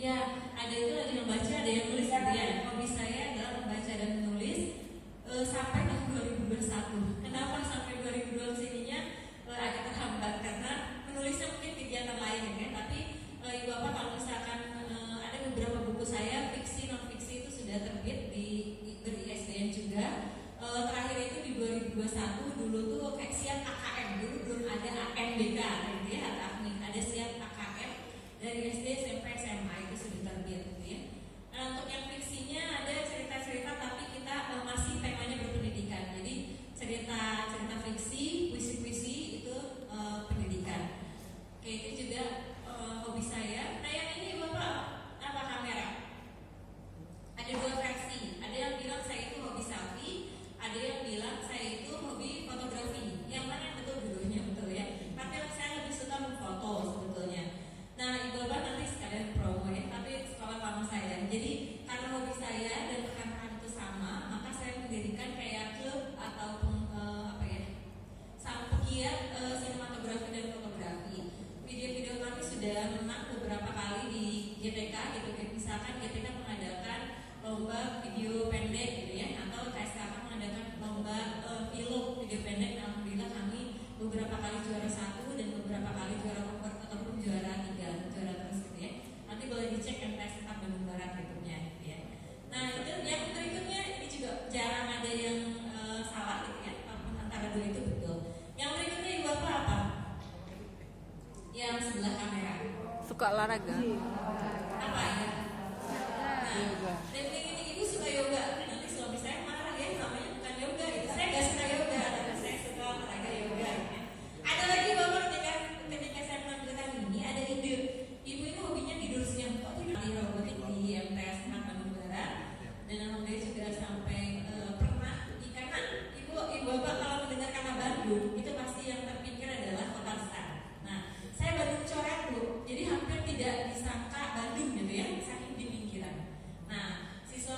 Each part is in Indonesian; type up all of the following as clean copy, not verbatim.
Ya, ada itu lagi membaca, ada yang nulis gitu ya. Hobi saya adalah membaca dan menulis sampai tahun 2021. Kenapa sampai 2020 ininya agak terhambat karena menulisnya mungkin kegiatan lain ya, tapi Ibu Bapak kalau misalkan ada beberapa buku saya fiksi non fiksi itu sudah terbit di ISBN juga. Terakhir itu di 2021 dulu tuh kayak siap KKM, dulu belum ada AMBK gitu ya, ada siap KKM dari SD, SMP, SMA itu sudah terbit gitu ya. Nah, untuk yang fiksinya ada cerita-cerita tapi kita masih temanya berpendidikan. Jadi cerita fiksi, puisi-puisi itu pendidikan. Oke, itu juga hobi saya. Nah, yang ini Bapak apa kamera? Ada dua versi. Ada yang bilang saya itu hobi selfie, ada yang bilang saya itu hobi fotografi. Yang mana yang betul dulunya betul ya? Tapi saya lebih suka memfoto sebetulnya. Nah, Ibu Bapak nanti sekalian promo ya, tapi sekolah lama saya. Jadi karena hobi saya dan rekan-rekan itu sama, maka saya mendirikan kayak klub ataupun sang pegiat sinematografi dan fotografi. Video-video kami sudah menang beberapa kali di GTK gitu. Misalkan GTK mengadakan lomba video pendek gitu ya, atau KSKK mengadakan lomba film video pendek. Alhamdulillah kami beberapa kali juara 1 dan beberapa kali juara kompor ataupun juara 3, juara terus gitu ya. Nanti boleh dicek MTS Tetap Bandung Barat YouTube-nya gitu ya. Nah, itu yang berikutnya ini juga jarang ada yang salah gitu ya, antara dua itu betul. Yang berikutnya Ibu apa? Yang sebelah kamera. Suka olahraga. Apa ya? Nah, dan ini Ibu suka yoga. Nanti suami saya marah ya, namanya bukan yoga gitu. Saya nggak suka yoga, tapi saya suka olahraga yoga. Ya. Ada lagi Bapak ketika saya menampilkan ini ada ide. Ibu ini hobinya tidur siang. Kok tidur di robotik di MTS Tetap Bandung Barat. Dan alhamdulillah juga sampai pernah karena Ibu Bapak kalau mendengar kata Bandung itu pasti yang terpikir adalah kota besar. Nah, saya Bandung coret Bu, jadi hampir tidak disangka Bandung gitu ya, saking di pinggiran. Nah, siswa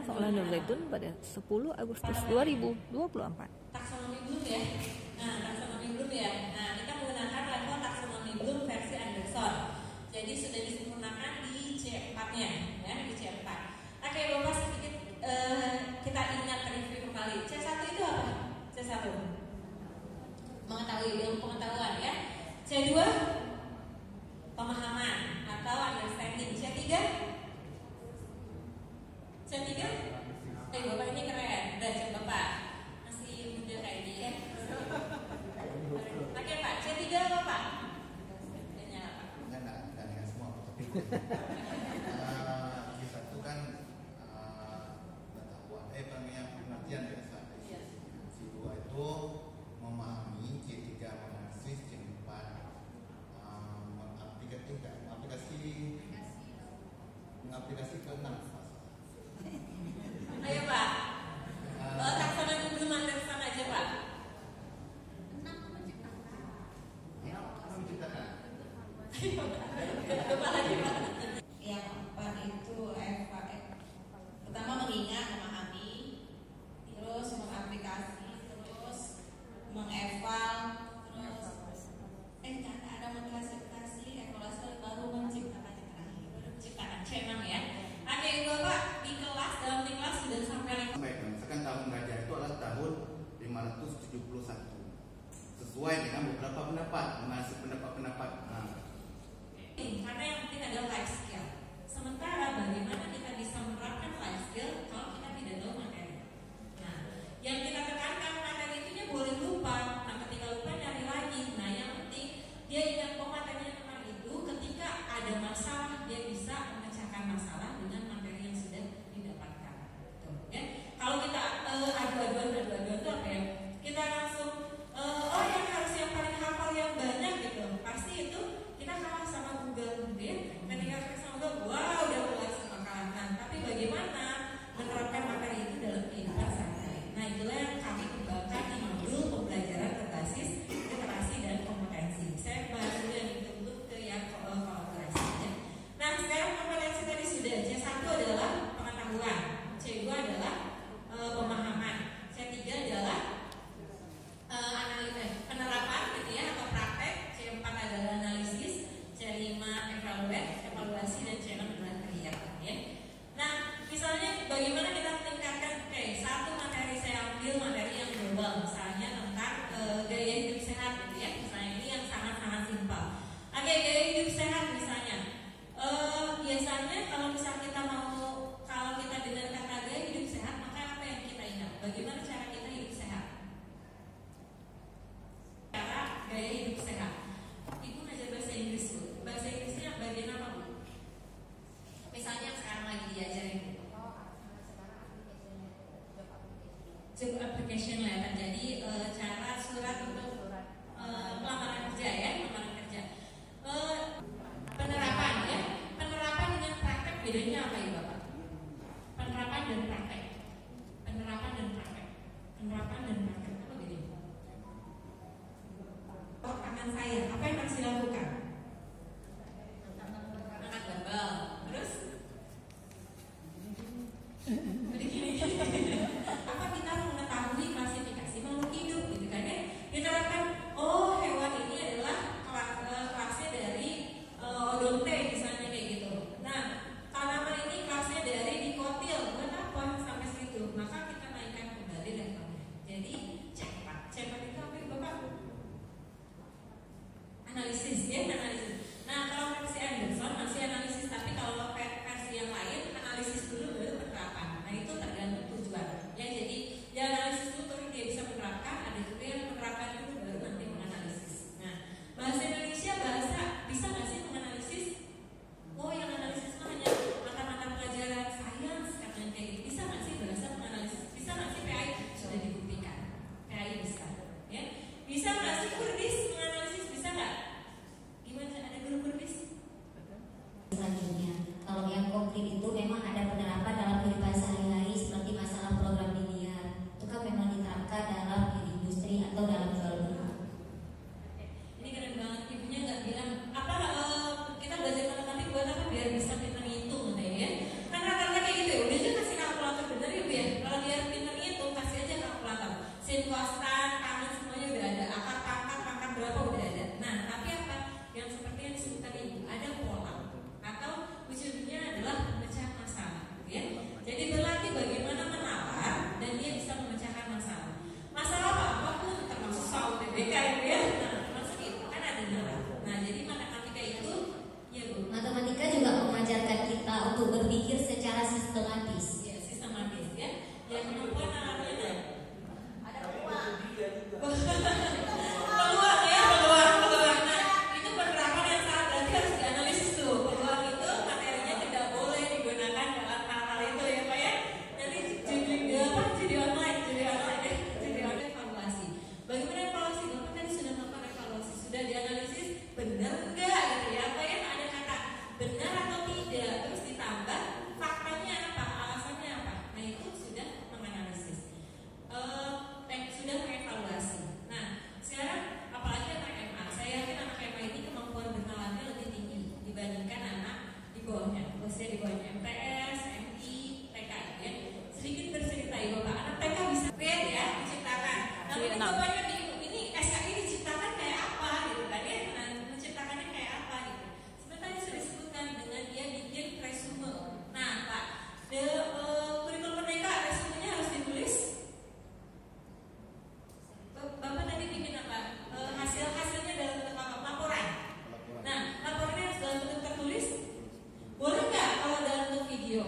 Sekolah Nur Zaitun pada 10 Agustus 2024. Taksonomi Bloom ya. Nah, taksonomi Bloom ya. Nah, kita menggunakan level taksonomi Bloom versi Anderson. Jadi sudah disempurnakan di C4-nya, ya, di C4. Oke, Bapak sedikit kita ingat review kembali. C1 itu apa? C1 mengetahui, ilmu pengetahuan ya. C2 pemahaman atau understanding. C3 Bapak ini keren. Udah cek Bapak masih muda kayak ini ya. Oke Pak, C3 apa Pak? Enggak semua tapi C1 kan pengetahuan pengertian biasa. C2 itu memahami, C3 menganalisis, C4 mengaplikasikan. Ayo Pak, taksonomi belum Anderson aja Pak. Menciptakan. Coba lagi Pak. Yang keempat itu pertama mengingat, memahami, terus mengaplikasi, terus mengeval, terus ada mengklasifikasi, evaluasi, baru menciptakan yang terakhir. Baru menciptakan C6 ya. Oke Bapak di kelas, dalam di kelas sudah sampai Misalkan tahun gajah itu adalah tahun 571 sesuai dengan beberapa pendapat, mengasih pendapat-pendapat. Karena yang penting adalah life skill. Sementara bagaimana kita bisa menerapkan life skill kalau kita tidak tahu materi. Nah, yang kita tekankan materi itu boleh lupa. Nah, ketika lupa nyari lagi. Nah, yang penting dia ingat materinya tentang itu. Ketika ada masalah dia bisa memecahkan masalah dengan materi yang sudah didapatkan. Tuh, ya. Kalau kita adu-aduan itu apa ya? Kita langsung yang harus yang paling hafal yang banyak gitu. Pasti itu kita kalah sama Google gitu ya. Ketika kita sama Google, wow udah kelas sama kalah. Tapi bagaimana menerapkan materi itu dalam kehidupan sehari-hari? Nah, itulah yang kami kembangkan di modul pembelajaran berbasis literasi dan kompetensi. Saya bahas dulu yang itu ke yang kolaborasi ya. Nah, sekarang kompetensi tadi sudah. C1 adalah pengetahuan, C2 adalah pemahaman, C3 adalah penerapan gitu ya atau praktek, C4 adalah analisis, C5 evaluasi dan C6 adalah kerja ya. Nah, misalnya bagaimana kita meningkatkan satu materi saya ambil materi yang global misalnya tentang gaya hidup sehat gitu ya. Misalnya ini yang sangat-sangat simpel. Oke, gaya hidup sehat misalnya. Biasanya kalau kita dengar kata gaya hidup sehat, maka apa yang kita ingat? Bagaimana cara kita hidup sehat? Cara gaya hidup sehat. Ibu ngajar bahasa Inggris Bu. Bahasa Inggrisnya bagian apa Bu? Misalnya sekarang lagi diajarin job application lah. Jadi cara surat untuk lamaran kerja ya, lamaran kerja. Penerapan ya. Penerapan dengan praktek bedanya apa ya Bapak? Penerapan dan praktek. Penerapan dan praktek. Penerapan dan praktek apa bedanya? Tangan saya, apa yang harus dilakukan? Angkat barbel, terus? Begini. Apa kita mengetahui klasifikasi makhluk hidup gitu kan ya? Diterapkan, hewan ini adalah kelasnya dari odonte misalnya kayak gitu. Nah, tanaman ini kelasnya dari dikotil, buat apa sampai situ? Maka kita naikkan kembali levelnya. Jadi C4 itu apa ya Bapak? Analisis ya, analisis. Nah, kalau versi Anderson masih analisis, tapi kalau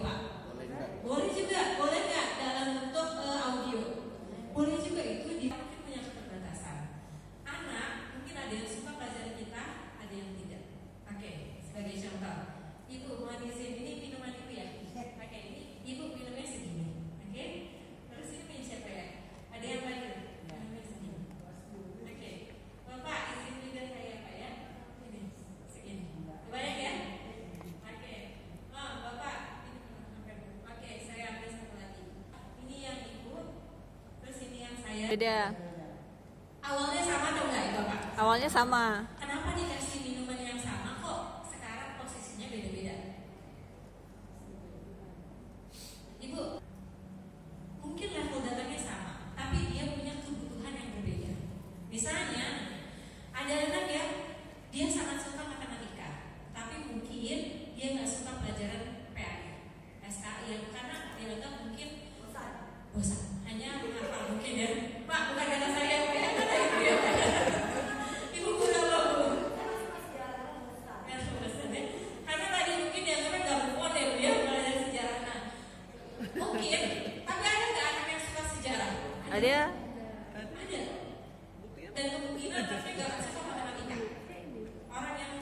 Pak? Boleh nggak? Boleh juga, boleh nggak dalam bentuk audio? Boleh juga, itu di mungkin punya keterbatasan. Anak mungkin ada yang suka pelajaran kita, ada yang tidak. Oke, sebagai contoh, Ibu mohon izin, ini minuman Ibu ya. Oke, ini Ibu minumnya segini. Oke, terus ini punya siapa ya? Ada yang lagi? Minumnya segini. Oke, Bapak izin juga saya Pak ya. Ini segini. Banyak ya? Oke. Oh, Bapak. Oke, saya ambil satu lagi. Ini yang Ibu, terus ini yang saya. Beda. Awalnya sama atau enggak itu Pak? Awalnya sama. Kenapa dikasih minuman yang sama kok sekarang posisinya beda-beda? Ibu, mungkin level datanya sama, tapi dia punya kebutuhan yang berbeda. Misalnya, ada anak yang dia sangat suka matematika, tapi mungkin dia nggak suka pelajaran PAI, SKI, karena dia anggap mungkin bosan, hanya menghafal mungkin ya. Pak, bukan kata saya, Pak, ya, kata Ibu ya. Ibu berapa Bu? Ya, bosan ya. Karena tadi mungkin dianggapnya nggak move ya Bu ya, belajar sejarah. Nah, mungkin, tapi ada nggak anak yang suka sejarah? Ada. Ada. Dan kemungkinan anaknya nggak suka matematika. Orang yang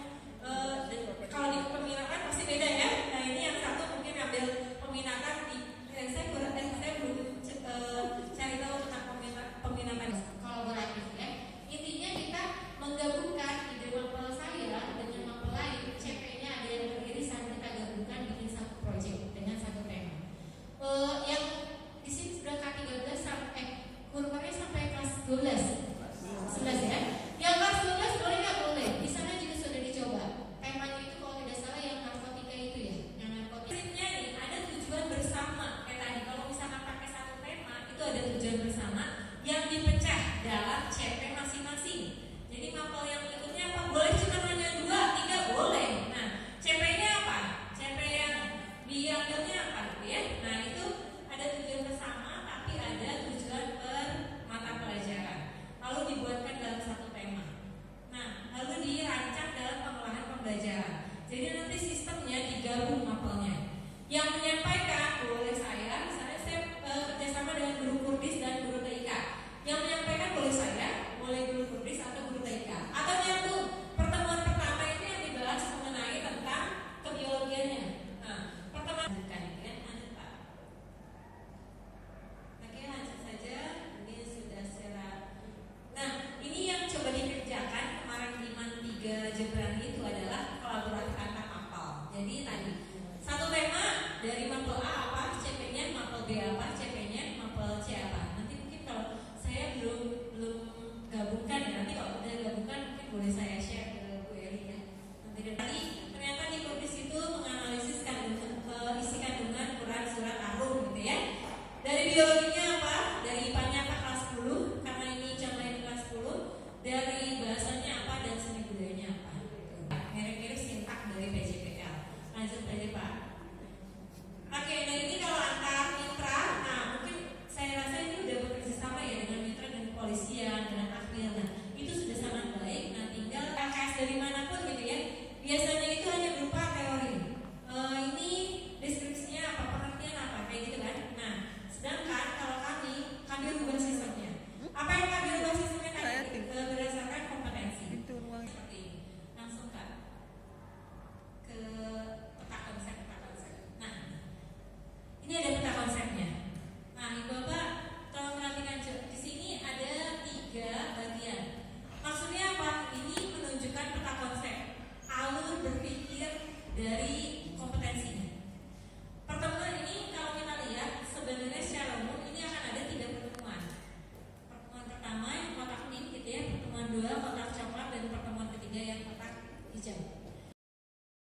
kalau di peminatan pasti beda ya. Nah ini yang satu mungkin ambil peminatan di saya belum cari tahu tentang peminatan kolaboratif ya. Intinya kita menggabungkan ide mapel saya dengan mapel lain. CP-nya ada yang beririsan, kita gabungkan bikin satu proyek dengan satu tema. Yang di sini sudah K13 sampai kurangnya sampai kelas 12. 11 ya. Yang kelas 12 boleh nggak? Boleh. Di sana juga sudah dicoba. Temanya itu kalau tidak salah yang narkotika itu ya. Yang narkotika. Prinsipnya nih ada tujuan bersama. Kayak tadi kalau misalkan pakai satu tema itu ada tujuan bersama yang dipecah dalam CP masing-masing. Jadi mapel yang ikutnya apa? Boleh cuma hanya 2, 3 boleh. Nah, CP-nya apa? CP yang diambilnya apa gitu ya? Nah, itu ada tujuan bersama tapi ada tujuan per mata pelajaran. Lalu dibuatkan dalam satu tema. Nah, lalu dirancang dalam pengolahan pembelajaran. Jadi nanti sistemnya digabung mapelnya. Yang menyampaikan boleh saya, misalnya saya kerjasama dengan guru Kurdis dan guru TIK. Yang menyampaikan boleh saya, boleh guru Kurdis atau guru TIK. Atau nyambung. Pertemuan pertama itu yang dibahas mengenai tentang kebiologiannya. Nah, pertemuan bukan ya, lanjut Pak. Oke, lanjut saja. Ini sudah secara. Nah, ini yang coba dikerjakan kemarin di MAN 3 Jebran itu adalah kolaborasi antar mapel. Jadi tadi satu tema dari mapel A apa, CP-nya, mapel B apa, CP-nya, mapel C apa. Nanti mungkin kalau saya belum gabungkan ya, nanti kalau udah gabungkan mungkin boleh saya share ke Bu Eli ya. Nanti tadi ternyata di Kurdis itu menganalisis isi kandungan Quran surat Ar-Rum gitu ya. Dari biologi